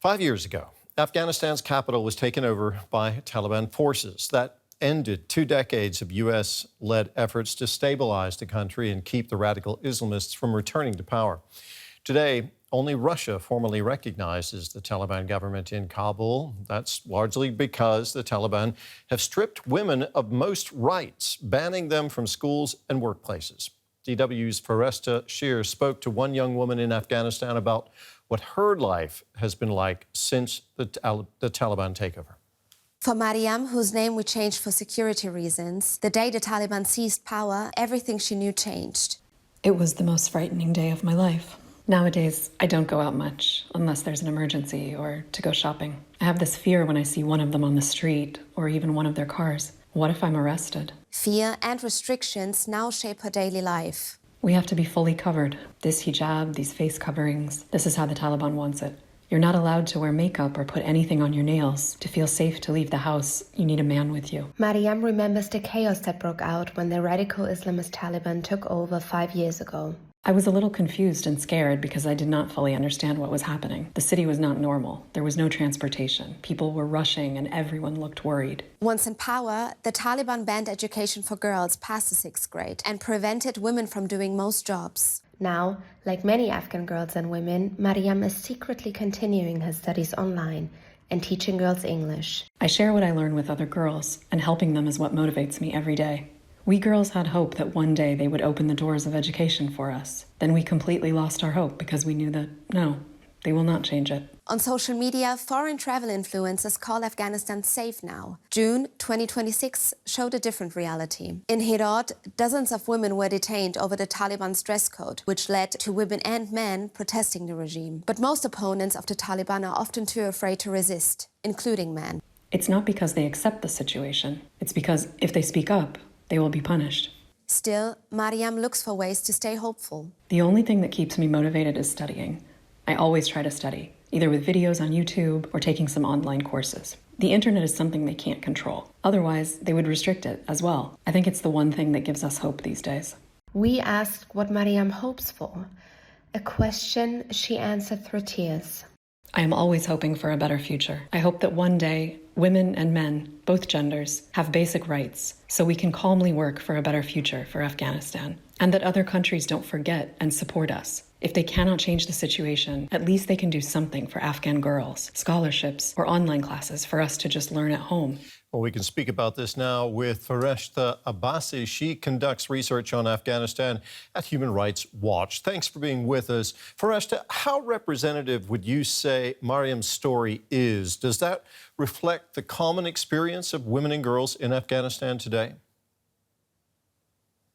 5 years ago, Afghanistan's capital was taken over by Taliban forces. That ended 2 decades of U.S.-led efforts to stabilize the country and keep the radical Islamists from returning to power. Today, only Russia formally recognizes the Taliban government in Kabul. That's largely because the Taliban have stripped women of most rights, banning them from schools and workplaces. DW's Fereshta Abbasi spoke to one young woman in Afghanistan about what her life has been like since the Taliban takeover. For Maryam, whose name we changed for security reasons, the day the Taliban seized power, everything she knew changed. It was the most frightening day of my life. Nowadays, I don't go out much unless there's an emergency or to go shopping. I have this fear when I see one of them on the street or even one of their cars. What if I'm arrested? Fear and restrictions now shape her daily life. We have to be fully covered. This hijab, these face coverings, this is how the Taliban wants it. You're not allowed to wear makeup or put anything on your nails. To feel safe to leave the house, you need a man with you. Maryam remembers the chaos that broke out when the radical Islamist Taliban took over 5 years ago. I was a little confused and scared because I did not fully understand what was happening. The city was not normal. There was no transportation. People were rushing and everyone looked worried. Once in power, the Taliban banned education for girls past the 6th grade and prevented women from doing most jobs. Now, like many Afghan girls and women, Maryam is secretly continuing her studies online and teaching girls English. I share what I learn with other girls, and helping them is what motivates me every day. We girls had hope that one day they would open the doors of education for us. Then we completely lost our hope because we knew that, no, they will not change it. On social media, foreign travel influencers call Afghanistan safe now. June 2026 showed a different reality. In Herat, dozens of women were detained over the Taliban's dress code, which led to women and men protesting the regime. But most opponents of the Taliban are often too afraid to resist, including men. It's not because they accept the situation. It's because if they speak up, they will be punished. Still, Maryam looks for ways to stay hopeful. The only thing that keeps me motivated is studying. I always try to study, either with videos on YouTube or taking some online courses. The internet is something they can't control. Otherwise, they would restrict it as well. I think it's the one thing that gives us hope these days. We asked what Maryam hopes for, a question she answered through tears. I am always hoping for a better future. I hope that one day, women and men, both genders, have basic rights so we can calmly work for a better future for Afghanistan, and that other countries don't forget and support us. If they cannot change the situation, at least they can do something for Afghan girls, scholarships or online classes for us to just learn at home. Well, we can speak about this now with Fereshta Abbasi. She conducts research on Afghanistan at Human Rights Watch. Thanks for being with us. Fereshta, how representative would you say Maryam's story is? Does that reflect the common experience of women and girls in Afghanistan today?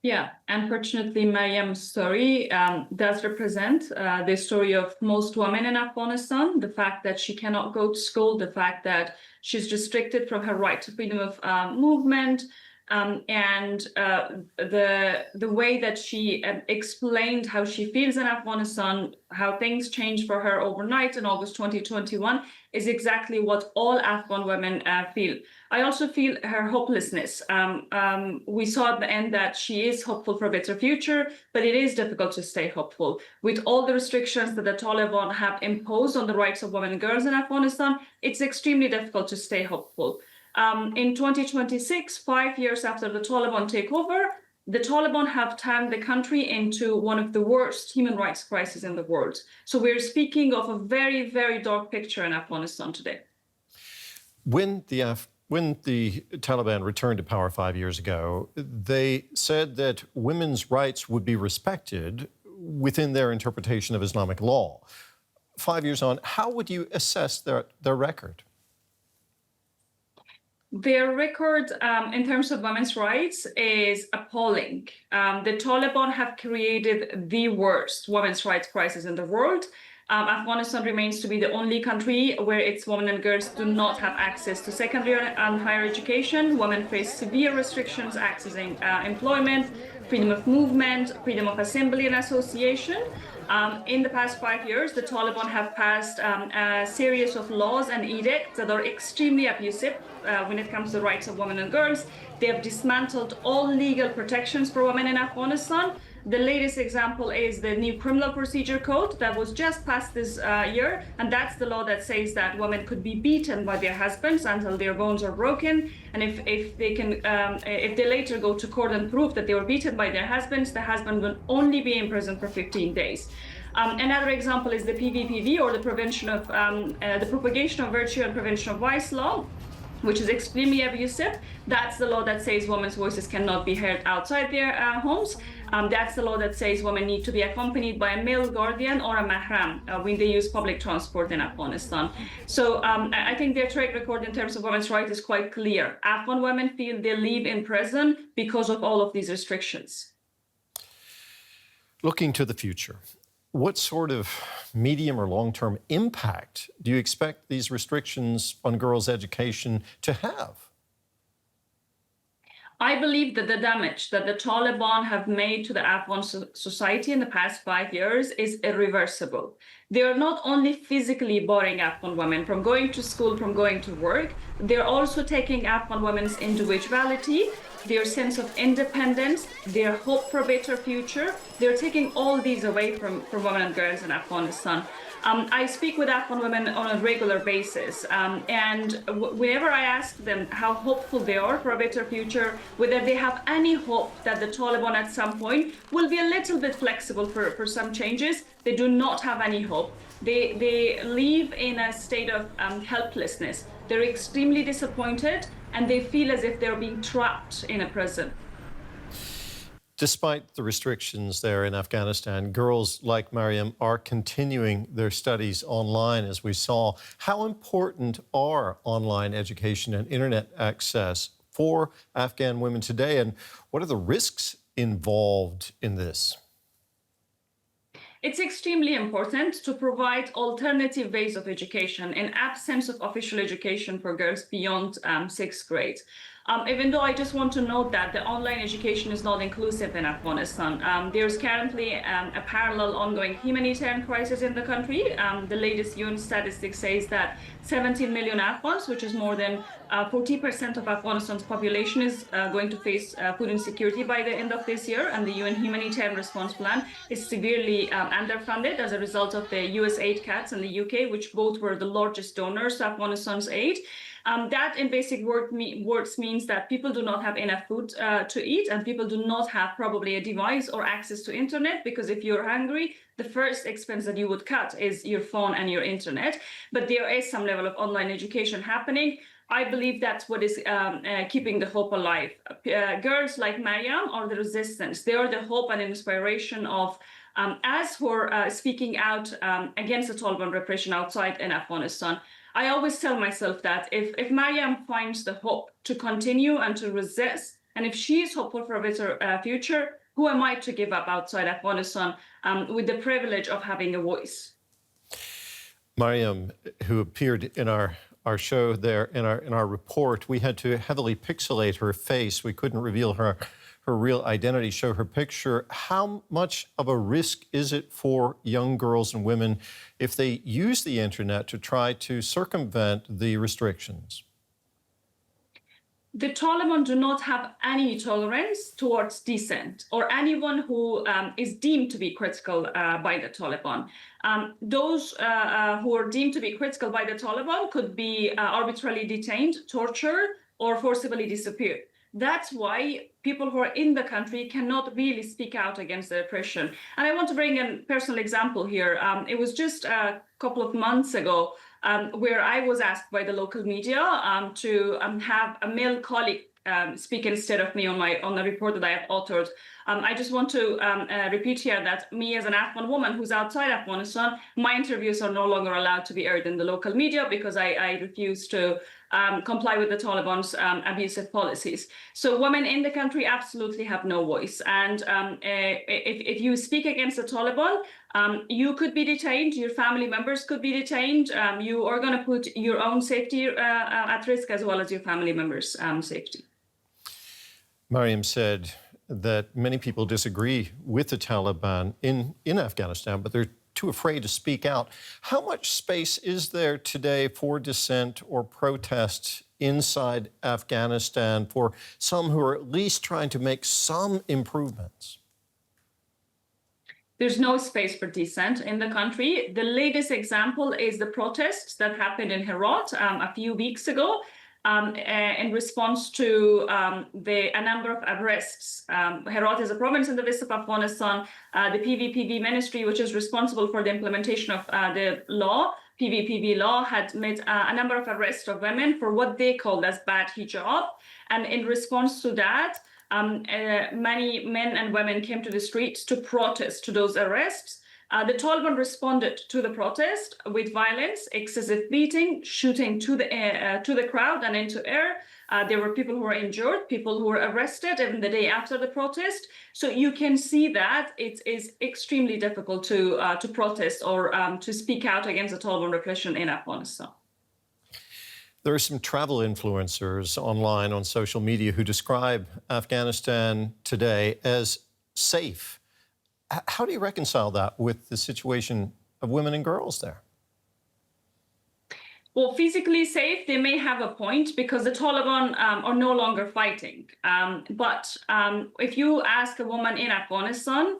Yeah, unfortunately, Maryam's story does represent the story of most women in Afghanistan. The fact that she cannot go to school, the fact that she's restricted from her right to freedom of movement, and the way that she explained how she feels in Afghanistan, how things changed for her overnight in August 2021, is exactly what all Afghan women feel. I also feel her hopelessness. We saw at the end that she is hopeful for a better future, but it is difficult to stay hopeful. With all the restrictions that the Taliban have imposed on the rights of women and girls in Afghanistan, it's extremely difficult to stay hopeful. In 2026, 5 years after the Taliban takeover, the Taliban have turned the country into one of the worst human rights crises in the world. So we're speaking of a very, very dark picture in Afghanistan today. When the Taliban returned to power 5 years ago, they said that women's rights would be respected within their interpretation of Islamic law. 5 years on, how would you assess their record? Their record in terms of women's rights is appalling. The Taliban have created the worst women's rights crisis in the world. Afghanistan remains to be the only country where its women and girls do not have access to secondary and higher education. Women face severe restrictions accessing employment, freedom of movement, freedom of assembly and association. In the past 5 years, the Taliban have passed a series of laws and edicts that are extremely abusive when it comes to the rights of women and girls. They have dismantled all legal protections for women in Afghanistan. The latest example is the new criminal procedure code that was just passed this year, and that's the law that says that women could be beaten by their husbands until their bones are broken, and if they later go to court and prove that they were beaten by their husbands, the husband will only be in prison for 15 days. Another example is the PVPV, or the propagation of virtue and prevention of vice law, which is extremely abusive. That's the law that says women's voices cannot be heard outside their homes. That's the law that says women need to be accompanied by a male guardian or a mahram when they use public transport in Afghanistan. So I think their track record in terms of women's rights is quite clear. Afghan women feel they live in prison because of all of these restrictions. Looking to the future, what sort of medium or long-term impact do you expect these restrictions on girls' education to have? I believe that the damage that the Taliban have made to the Afghan society in the past 5 years is irreversible. They are not only physically barring Afghan women from going to school, from going to work, they're also taking Afghan women's individuality, their sense of independence, their hope for a better future. They're taking all these away from women and girls in Afghanistan. I speak with Afghan women on a regular basis, and whenever I ask them how hopeful they are for a better future, whether they have any hope that the Taliban at some point will be a little bit flexible for some changes, they do not have any hope. They live in a state of helplessness. They're extremely disappointed, and they feel as if they're being trapped in a prison. Despite the restrictions there in Afghanistan, girls like Maryam are continuing their studies online, as we saw. How important are online education and internet access for Afghan women today, and what are the risks involved in this? It's extremely important to provide alternative ways of education in absence of official education for girls beyond 6th grade. Even though I just want to note that the online education is not inclusive in Afghanistan. There's currently a parallel ongoing humanitarian crisis in the country. The latest UN statistics says that 17 million Afghans, which is more than 40% of Afghanistan's population, is going to face food insecurity by the end of this year, and the UN Humanitarian Response Plan is severely underfunded as a result of the US aid cuts in the UK, which both were the largest donors to Afghanistan's aid. That in basic words means that people do not have enough food to eat, and people do not have probably a device or access to internet, because if you're hungry, the first expense that you would cut is your phone and your internet. But there is some level of online education happening. I believe that's what is keeping the hope alive. Girls like Maryam are the resistance. They are the hope and inspiration of us who are speaking out against the Taliban repression outside in Afghanistan. I always tell myself that if Maryam finds the hope to continue and to resist, and if she is hopeful for a better future, who am I to give up outside Afghanistan with the privilege of having a voice? Maryam, who appeared in our show there, in our report, we had to heavily pixelate her face. We couldn't reveal her real identity, show her picture. How much of a risk is it for young girls and women if they use the internet to try to circumvent the restrictions? The Taliban do not have any tolerance towards dissent or anyone who is deemed to be critical by the Taliban. Those who are deemed to be critical by the Taliban could be arbitrarily detained, tortured, or forcibly disappeared. That's why people who are in the country cannot really speak out against the repression. And I want to bring a personal example here. It was just a couple of months ago where I was asked by the local media to have a male colleague speak instead of me on the report that I have authored. I just want to repeat here that me as an Afghan woman who's outside Afghanistan, my interviews are no longer allowed to be aired in the local media because I refuse to comply with the Taliban's abusive policies. So women in the country absolutely have no voice. And if you speak against the Taliban, you could be detained, your family members could be detained. You are going to put your own safety at risk as well as your family members' safety. Maryam said that many people disagree with the Taliban in Afghanistan, but they're too afraid to speak out. How much space is there today for dissent or protest inside Afghanistan for some who are at least trying to make some improvements? There's no space for dissent in the country. The latest example is the protests that happened in Herat a few weeks ago in response to a number of arrests. Herat is a province in the west of Afghanistan. The PVPV ministry, which is responsible for the implementation of the law, PVPV law, had made a number of arrests of women for what they called as bad hijab. And in response to that, many men and women came to the streets to protest to those arrests. The Taliban responded to the protest with violence, excessive beating, shooting to the crowd and into air. There were people who were injured, people who were arrested even the day after the protest. So you can see that it is extremely difficult to protest or to speak out against the Taliban repression in Afghanistan. There are some travel influencers online on social media who describe Afghanistan today as safe. How do you reconcile that with the situation of women and girls there? Well, physically safe, they may have a point because the Taliban are no longer fighting. But if you ask a woman in Afghanistan,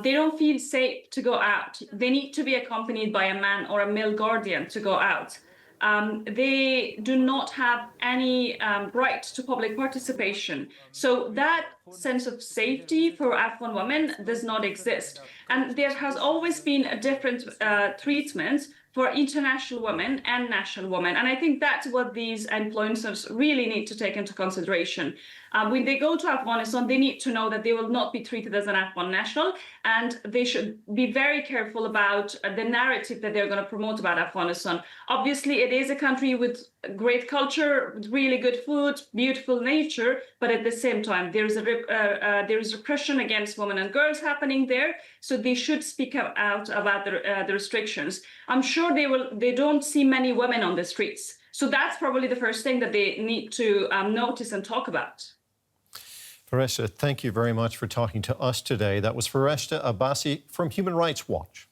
they don't feel safe to go out. They need to be accompanied by a man or a male guardian to go out. They do not have any right to public participation. So that sense of safety for Afghan women does not exist. And there has always been a different treatment for international women and national women. And I think that's what these influencers really need to take into consideration. When they go to Afghanistan, they need to know that they will not be treated as an Afghan national, and they should be very careful about the narrative that they're going to promote about Afghanistan. Obviously, it is a country with great culture, with really good food, beautiful nature, but at the same time, there is repression against women and girls happening there. So they should speak out about the restrictions. I'm sure they don't see many women on the streets. So that's probably the first thing that they need to notice and talk about. Fereshta, thank you very much for talking to us today. That was Fereshta Abbasi from Human Rights Watch.